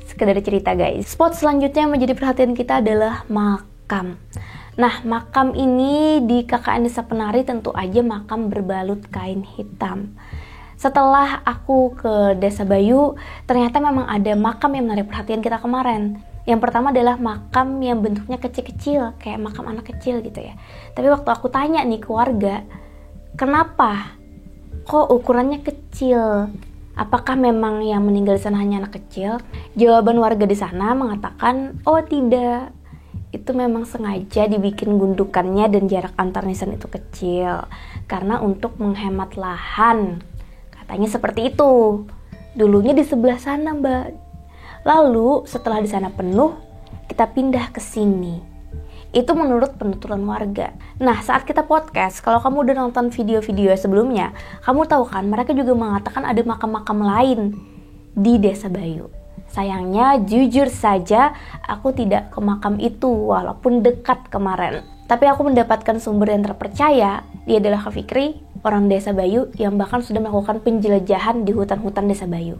Sekedar cerita guys. Spot selanjutnya yang menjadi perhatian kita adalah makam. Nah, makam ini di KKN Desa Penari tentu aja makam berbalut kain hitam. Setelah aku ke Desa Bayu, ternyata memang ada makam yang menarik perhatian kita kemarin. Yang pertama adalah makam yang bentuknya kecil-kecil, kayak makam anak kecil gitu ya. Tapi waktu aku tanya nih ke warga, kenapa kok ukurannya kecil? Apakah memang yang meninggal di sana hanya anak kecil? Jawaban warga di sana mengatakan, oh tidak, itu memang sengaja dibikin gundukannya dan jarak antar nisan itu kecil karena untuk menghemat lahan. Katanya seperti itu. Dulunya di sebelah sana, Mbak. Lalu setelah di sana penuh, kita pindah ke sini. Itu menurut penuturan warga. Nah, saat kita podcast, kalau kamu udah nonton video-video sebelumnya, kamu tahu kan mereka juga mengatakan ada makam-makam lain di Desa Bayu. Sayangnya, jujur saja, aku tidak ke makam itu walaupun dekat kemarin. Tapi aku mendapatkan sumber yang terpercaya, dia adalah Kak Fikri, orang Desa Bayu yang bahkan sudah melakukan penjelajahan di hutan-hutan Desa Bayu.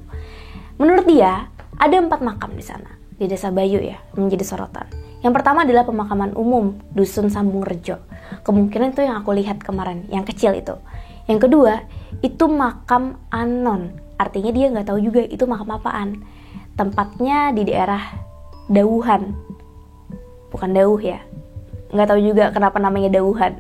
Menurut dia, ada 4 makam di sana, di Desa Bayu ya, menjadi sorotan. Yang pertama adalah pemakaman umum, Dusun Sambung Rejo. Kemungkinan itu yang aku lihat kemarin, yang kecil itu. Yang kedua, itu makam anon, artinya dia nggak tahu juga itu makam apaan. Tempatnya di daerah Dauhan, bukan Dauh ya, nggak tahu juga kenapa namanya Dauhan.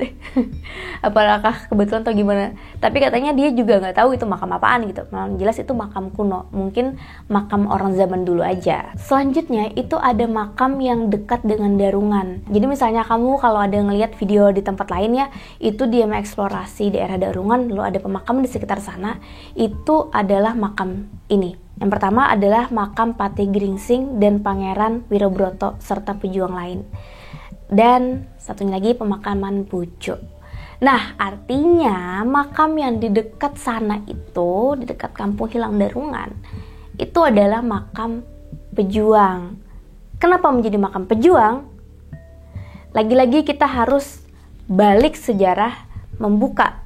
Apakah kebetulan atau gimana, tapi katanya dia juga nggak tahu itu makam apaan gitu. Memang jelas itu makam kuno, mungkin makam orang zaman dulu aja. Selanjutnya itu ada makam yang dekat dengan Darungan. Jadi misalnya kamu kalau ada ngelihat video di tempat lain ya, itu dia mengeksplorasi daerah Darungan, lalu ada pemakaman di sekitar sana, itu adalah makam ini. Yang pertama adalah makam Patih Gringsing dan Pangeran Wirobroto serta pejuang lain. Dan satunya lagi pemakaman Pucuk. Nah, artinya makam yang di dekat sana itu, di dekat Kampung Hilang Darungan, itu adalah makam pejuang. Kenapa menjadi makam pejuang? Lagi-lagi kita harus balik sejarah, membuka,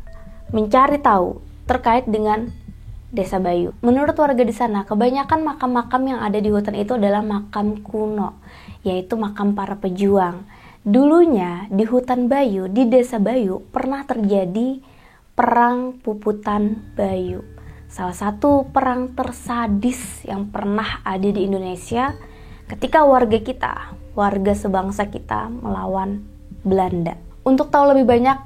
mencari tahu terkait dengan Desa Bayu. Menurut warga di sana, kebanyakan makam-makam yang ada di hutan itu adalah makam kuno, yaitu makam para pejuang. Dulunya di hutan Bayu, di Desa Bayu, pernah terjadi perang Puputan Bayu. Salah satu perang tersadis yang pernah ada di Indonesia ketika warga kita, warga sebangsa kita melawan Belanda. Untuk tahu lebih banyak,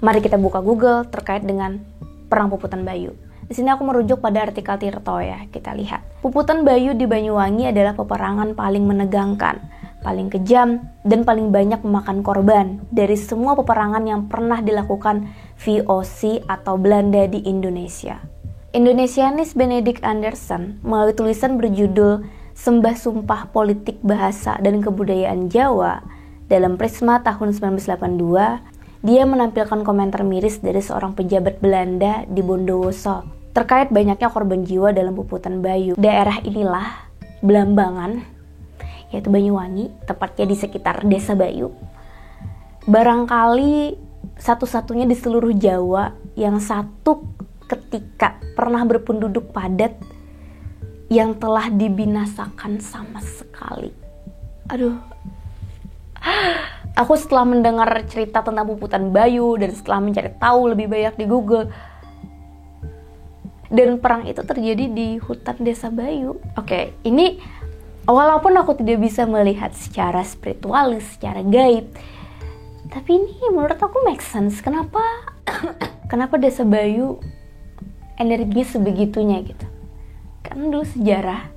mari kita buka Google terkait dengan perang Puputan Bayu. Di sini aku merujuk pada artikel Tirto ya, kita lihat. Puputan Bayu di Banyuwangi adalah peperangan paling menegangkan, paling kejam, dan paling banyak memakan korban dari semua peperangan yang pernah dilakukan VOC atau Belanda di Indonesia. Indonesianis Benedict Anderson melalui tulisan berjudul Sembah Sumpah Politik Bahasa dan Kebudayaan Jawa dalam Prisma tahun 1982, dia menampilkan komentar miris dari seorang pejabat Belanda di Bondowoso terkait banyaknya korban jiwa dalam Puputan Bayu. Daerah inilah Belambangan, yaitu Banyuwangi, tepatnya di sekitar Desa Bayu. Barangkali satu-satunya di seluruh Jawa yang satu ketika pernah berpenduduk padat yang telah dibinasakan sama sekali. Aduh, aku setelah mendengar cerita tentang Puputan Bayu dan setelah mencari tahu lebih banyak di Google, dan perang itu terjadi di hutan Desa Bayu. Oke, ini walaupun aku tidak bisa melihat secara spiritualis, secara gaib, tapi ini menurut aku make sense. Kenapa Desa Bayu energinya sebegitunya gitu? Karena dulu sejarah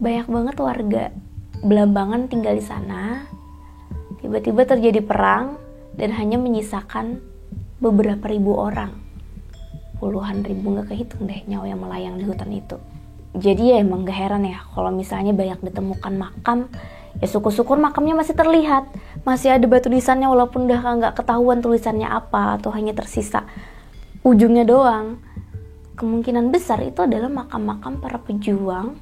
banyak banget warga Belambangan tinggal di sana. Tiba-tiba terjadi perang dan hanya menyisakan beberapa ribu orang. Puluhan ribu, gak kehitung deh nyawa yang melayang di hutan itu. Jadi ya emang gak heran ya kalau misalnya banyak ditemukan makam, ya syukur-syukur makamnya masih terlihat, masih ada batu nisannya walaupun udah gak ketahuan tulisannya apa atau hanya tersisa ujungnya doang. Kemungkinan besar itu adalah makam-makam para pejuang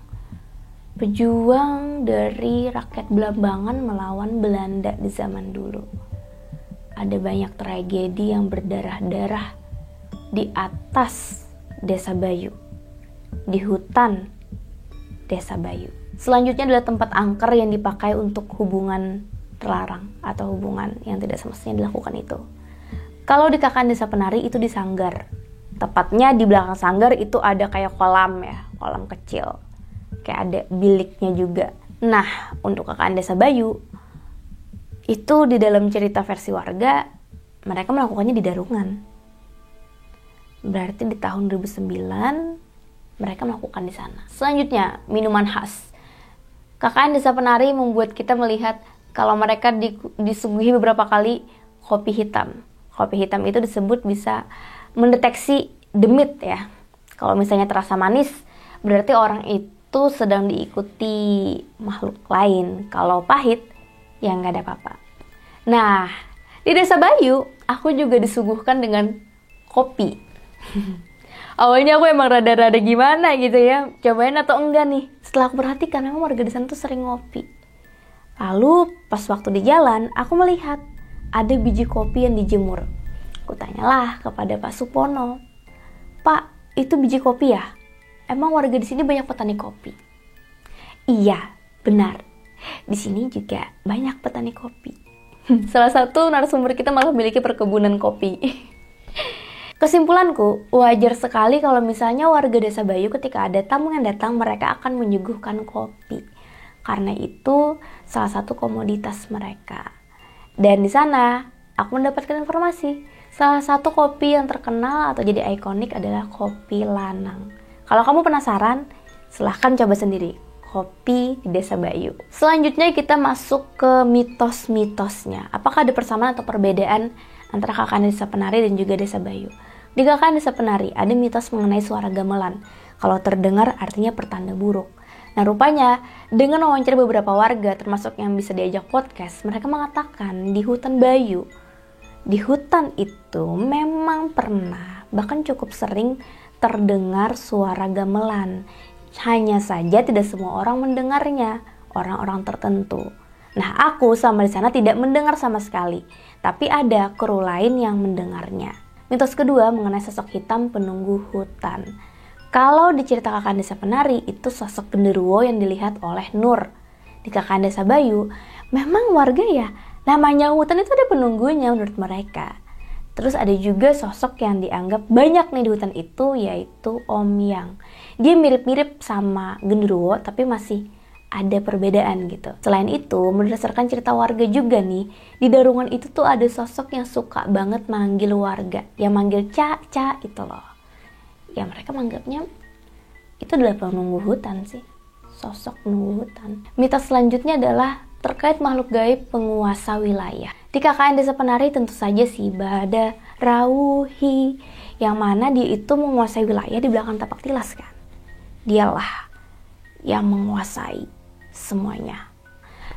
dari rakyat Belambangan melawan Belanda di zaman dulu. Ada banyak tragedi yang berdarah-darah di atas Desa Bayu, di hutan Desa Bayu. Selanjutnya adalah tempat angker yang dipakai untuk hubungan terlarang atau hubungan yang tidak semestinya dilakukan itu. Kalau di KKN Desa Penari itu di Sanggar. Tepatnya di belakang Sanggar itu ada kayak kolam ya, kolam kecil. Kayak ada biliknya juga. Nah, untuk KKN Desa Bayu, itu di dalam cerita versi warga, mereka melakukannya di Darungan. Berarti di tahun 2009 mereka melakukan di sana. Selanjutnya, minuman khas. KKN Desa Penari membuat kita melihat kalau mereka disuguhi beberapa kali kopi hitam. Kopi hitam itu disebut bisa mendeteksi demit ya. Kalau misalnya terasa manis, berarti orang itu sedang diikuti makhluk lain. Kalau pahit, ya nggak ada apa-apa. Nah, di Desa Bayu, aku juga disuguhkan dengan kopi. Awalnya aku emang rada-rada gimana gitu ya, cobain atau enggak nih. Setelah aku perhatikan, memang warga di sana tuh sering ngopi. Lalu pas waktu di jalan, aku melihat ada biji kopi yang dijemur. Aku tanyalah kepada Pak Supono, "Pak, itu biji kopi ya? Emang warga di sini banyak petani kopi?" "Iya, benar. Di sini juga banyak petani kopi." Salah satu narasumber kita malah memiliki perkebunan kopi. Kesimpulanku, wajar sekali kalau misalnya warga Desa Bayu ketika ada tamu yang datang, mereka akan menyuguhkan kopi. Karena itu salah satu komoditas mereka. Dan di sana aku mendapatkan informasi, salah satu kopi yang terkenal atau jadi ikonik adalah kopi Lanang. Kalau kamu penasaran, silahkan coba sendiri. Kopi di Desa Bayu. Selanjutnya kita masuk ke mitos-mitosnya. Apakah ada persamaan atau perbedaan antara KKN Desa Penari dan juga Desa Bayu? Di KKN Desa Penari ada mitos mengenai suara gamelan. Kalau terdengar artinya pertanda buruk. Nah, rupanya dengan wawancara beberapa warga termasuk yang bisa diajak podcast, mereka mengatakan di hutan Bayu, di hutan itu memang pernah, bahkan cukup sering terdengar suara gamelan. Hanya saja tidak semua orang mendengarnya, orang-orang tertentu. Nah, aku sama di sana tidak mendengar sama sekali, tapi ada kru lain yang mendengarnya. Mitos kedua mengenai sosok hitam penunggu hutan. Kalau diceritakan Desa Penari, itu sosok genderuwo yang dilihat oleh Nur. Di KKN Desa Bayu, memang warga ya, namanya hutan itu ada penunggunya menurut mereka. Terus ada juga sosok yang dianggap banyak nih di hutan itu, yaitu Om Yang. Dia mirip-mirip sama genderuwo, tapi masih ada perbedaan gitu. Selain itu, berdasarkan cerita warga juga nih, di Darungan itu tuh ada sosok yang suka banget manggil warga, yang manggil Ca itu loh. Ya mereka menganggapnya itu adalah penunggu hutan sih, sosok penunggu hutan. Mitos selanjutnya adalah terkait makhluk gaib penguasa wilayah. Di KKN Desa Penari tentu saja si Badarawuhi, yang mana dia itu menguasai wilayah di belakang tapak tilas kan. Dialah yang menguasai semuanya.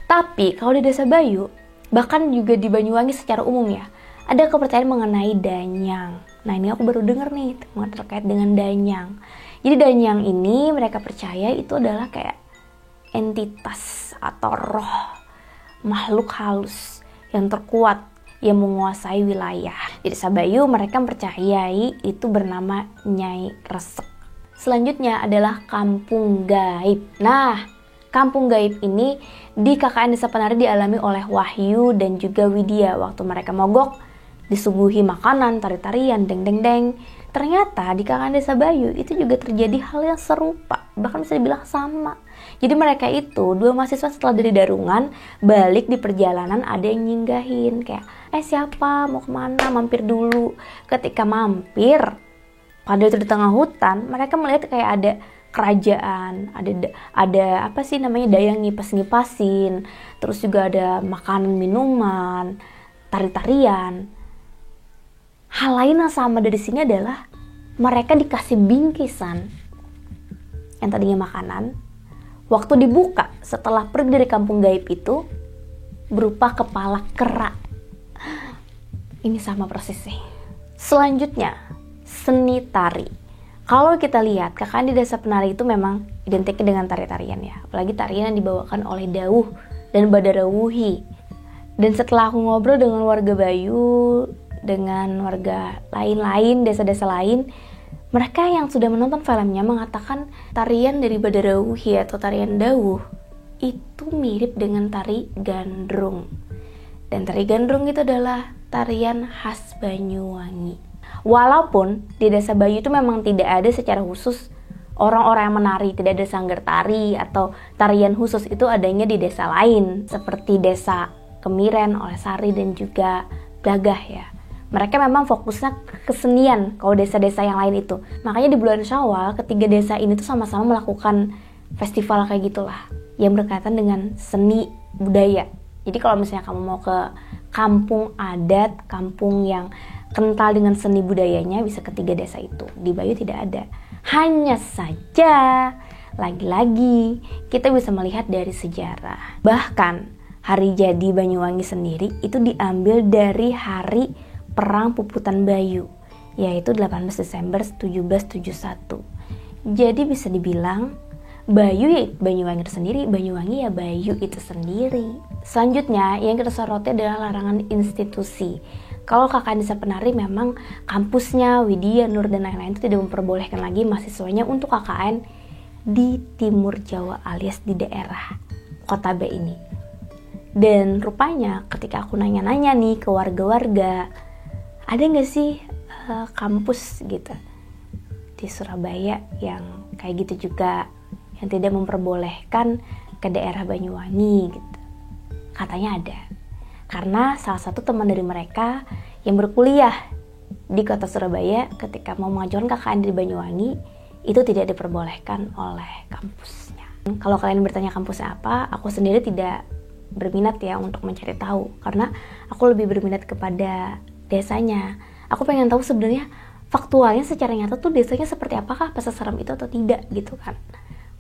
Tapi kalau di Desa Bayu, bahkan juga di Banyuwangi secara umum ya, ada kepercayaan mengenai danyang. Nah, ini aku baru dengar nih terkait dengan danyang. Jadi danyang ini mereka percaya itu adalah kayak entitas atau roh makhluk halus yang terkuat yang menguasai wilayah. Di Desa Bayu mereka percayai itu bernama Nyai Resek. Selanjutnya adalah kampung gaib. Nah, kampung gaib ini di KKN Desa Penari dialami oleh Wahyu dan juga Widya waktu mereka mogok, disuguhi makanan, tari-tarian, deng-deng-deng. Ternyata di KKN Desa Bayu itu juga terjadi hal yang serupa, bahkan bisa dibilang sama. Jadi mereka itu, dua mahasiswa setelah dari Darungan, balik di perjalanan ada yang nyinggahin. Kayak, siapa, mau kemana, mampir dulu. Ketika mampir, pada itu di tengah hutan, mereka melihat kayak ada kerajaan, ada apa sih namanya, dayang ngipas-ngipasin. Terus juga ada makanan, minuman, tari-tarian. Hal lain yang sama dari sini adalah mereka dikasih bingkisan yang tadinya makanan. Waktu dibuka setelah pergi dari kampung gaib itu berupa kepala kera. Ini sama persisnya. Selanjutnya, seni tari. Kalau kita lihat, KKN di Desa Penari itu memang identiknya dengan tari-tarian ya. Apalagi tarian yang dibawakan oleh Dawuh dan Badarawuhi. Dan setelah aku ngobrol dengan warga Bayu, dengan warga lain-lain, desa-desa lain, mereka yang sudah menonton filmnya mengatakan tarian dari Badarawuhi atau tarian Dawuh itu mirip dengan tari gandrung. Dan tari gandrung itu adalah tarian khas Banyuwangi. Walaupun di Desa Bayu itu memang tidak ada secara khusus orang-orang yang menari, tidak ada sanggar tari atau tarian khusus, itu adanya di desa lain seperti Desa Kemiren, Olesari dan juga Gagah ya. Mereka memang fokusnya kesenian kalau desa-desa yang lain itu. Makanya di bulan Syawal ketiga desa ini tuh sama-sama melakukan festival kayak gitulah yang berkaitan dengan seni budaya. Jadi kalau misalnya kamu mau ke kampung adat, kampung yang kental dengan seni budayanya, bisa ke 3 desa itu. Di Bayu tidak ada. Hanya saja, lagi-lagi kita bisa melihat dari sejarah. Bahkan hari jadi Banyuwangi sendiri itu diambil dari hari Perang Puputan Bayu, yaitu 18 Desember 1771. Jadi bisa dibilang Bayu ya Banyuwangi itu sendiri, Banyuwangi ya Bayu itu sendiri. Selanjutnya yang kita soroti adalah larangan institusi. Kalau KKN Desa Penari memang kampusnya, Widya, Nur dan lain-lain itu tidak memperbolehkan lagi mahasiswanya untuk KKN di Timur Jawa alias di daerah Kota B ini. Dan rupanya ketika aku nanya-nanya nih ke warga-warga, ada nggak sih kampus gitu di Surabaya yang kayak gitu juga, yang tidak memperbolehkan ke daerah Banyuwangi gitu. Katanya ada, karena salah satu teman dari mereka yang berkuliah di kota Surabaya ketika mau mengajukan KKN di Banyuwangi itu tidak diperbolehkan oleh kampusnya. Kalau kalian bertanya kampusnya apa, aku sendiri tidak berminat ya untuk mencari tahu, karena aku lebih berminat kepada desanya. Aku pengen tahu sebenarnya faktualnya secara nyata tuh desanya seperti apakah, pas seseram itu atau tidak gitu kan.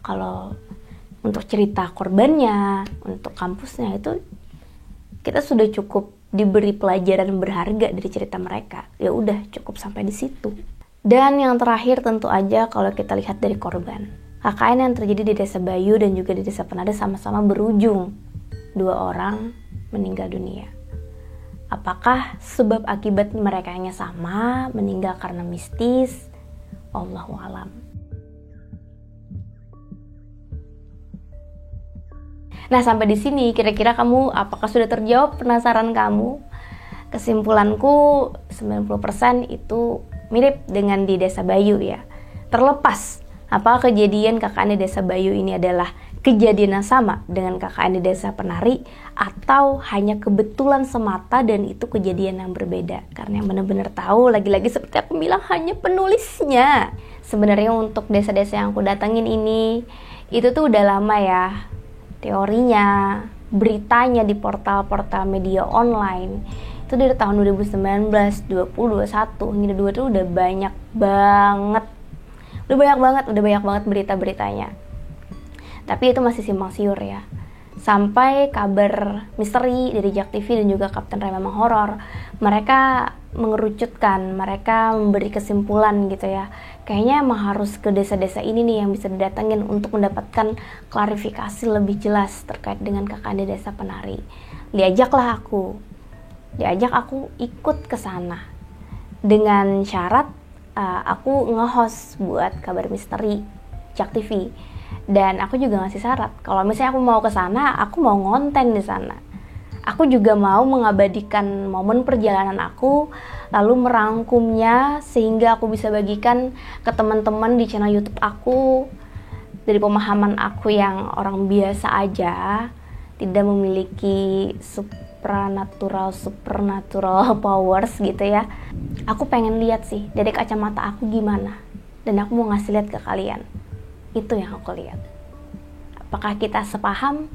Kalau untuk cerita korbannya, untuk kampusnya itu kita sudah cukup diberi pelajaran berharga dari cerita mereka. Ya udah cukup sampai di situ. Dan yang terakhir tentu aja kalau kita lihat dari korban. KKN yang terjadi di Desa Bayu dan juga di Desa Penada sama-sama berujung 2 orang meninggal dunia. Apakah sebab akibat mereka hanya sama, meninggal karena mistis? Allahu a'lam. Nah, sampai di sini kira-kira kamu apakah sudah terjawab penasaran kamu? Kesimpulanku 90% itu mirip dengan di Desa Bayu ya. Terlepas apakah kejadian KKN di Desa Bayu ini adalah kejadian yang sama dengan KKN di Desa Penari atau hanya kebetulan semata dan itu kejadian yang berbeda. Karena yang benar-benar tahu, lagi-lagi seperti aku bilang, hanya penulisnya. Sebenarnya untuk desa-desa yang aku datangin ini, itu tuh udah lama ya teorinya, beritanya di portal-portal media online. Itu dari tahun 2019, 20, 21, hingga 22 tuh udah banyak banget. Udah banyak banget berita-beritanya. Tapi itu masih simpang siur ya. Sampai kabar misteri dari Jak TV dan juga Kapten Rai Memang Horor, mereka mengerucutkan, mereka memberi kesimpulan gitu ya. Kayaknya emang harus ke desa-desa ini nih yang bisa didatengin untuk mendapatkan klarifikasi lebih jelas terkait dengan KKN di Desa Penari. Diajak aku ikut ke sana dengan syarat aku nge-host buat kabar misteri Jak TV. Dan aku juga ngasih syarat, kalau misalnya aku mau ke sana, aku mau ngonten di sana. Aku juga mau mengabadikan momen perjalanan aku, lalu merangkumnya sehingga aku bisa bagikan ke teman-teman di channel YouTube aku. Dari pemahaman aku yang orang biasa aja, tidak memiliki supernatural powers gitu ya. Aku pengen lihat sih dari kacamata aku gimana, dan aku mau ngasih lihat ke kalian. Itu yang aku lihat. Apakah kita sepaham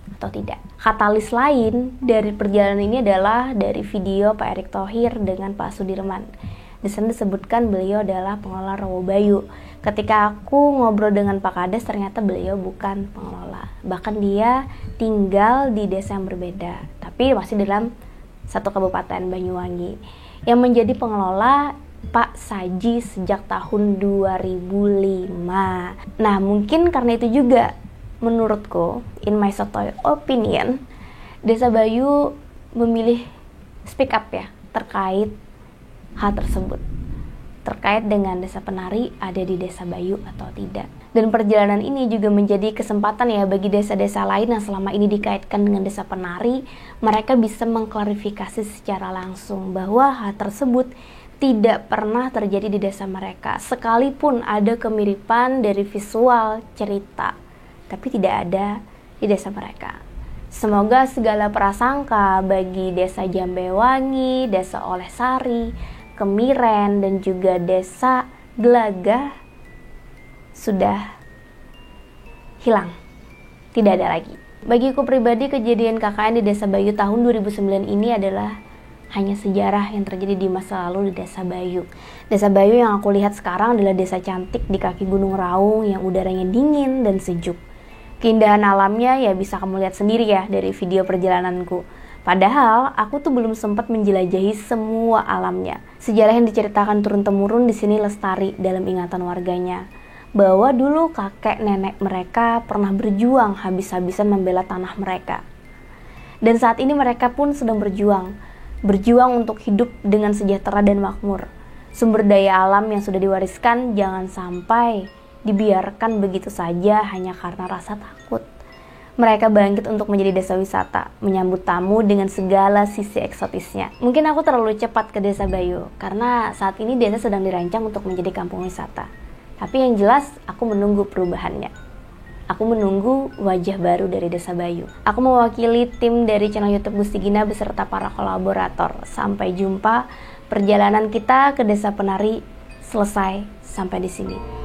atau tidak? Katalis lain dari perjalanan ini adalah dari video Pak Erick Thohir dengan Pak Sudirman. Di sana disebutkan beliau adalah pengelola Rowo Bayu. Ketika aku ngobrol dengan Pak Kades, ternyata beliau bukan pengelola. Bahkan dia tinggal di desa yang berbeda, tapi masih dalam satu kabupaten Banyuwangi. Yang menjadi pengelola Pak Saji sejak tahun 2005. Nah, mungkin karena itu juga menurutku, in my sotoy opinion, Desa Bayu memilih speak up ya terkait hal tersebut. Terkait dengan Desa Penari ada di Desa Bayu atau tidak. Dan perjalanan ini juga menjadi kesempatan ya bagi desa-desa lain yang selama ini dikaitkan dengan Desa Penari, mereka bisa mengklarifikasi secara langsung bahwa hal tersebut tidak pernah terjadi di desa mereka, sekalipun ada kemiripan dari visual cerita, tapi tidak ada di desa mereka. Semoga segala prasangka bagi Desa Jambewangi, Desa Olehsari, Kemiren, dan juga Desa Gelagah sudah hilang, tidak ada lagi. Bagiku pribadi, kejadian KKN di Desa Bayu tahun 2009 ini adalah hanya sejarah yang terjadi di masa lalu di Desa Bayu. Desa Bayu yang aku lihat sekarang adalah desa cantik di kaki Gunung Raung yang udaranya dingin dan sejuk. Keindahan alamnya ya bisa kamu lihat sendiri ya dari video perjalananku. Padahal aku tuh belum sempat menjelajahi semua alamnya. Sejarah yang diceritakan turun-temurun di sini lestari dalam ingatan warganya. Bahwa dulu kakek nenek mereka pernah berjuang habis-habisan membela tanah mereka. Dan saat ini mereka pun sedang berjuang untuk hidup dengan sejahtera dan makmur. Sumber daya alam yang sudah diwariskan jangan sampai dibiarkan begitu saja hanya karena rasa takut. Mereka bangkit untuk menjadi desa wisata, menyambut tamu dengan segala sisi eksotisnya. Mungkin aku terlalu cepat ke Desa Bayu, karena saat ini desa sedang dirancang untuk menjadi kampung wisata. Tapi yang jelas, aku menunggu perubahannya. Aku menunggu wajah baru dari Desa Bayu. Aku mewakili tim dari channel YouTube Gusti Gina beserta para kolaborator. Sampai jumpa, perjalanan kita ke Desa Penari selesai sampai di sini.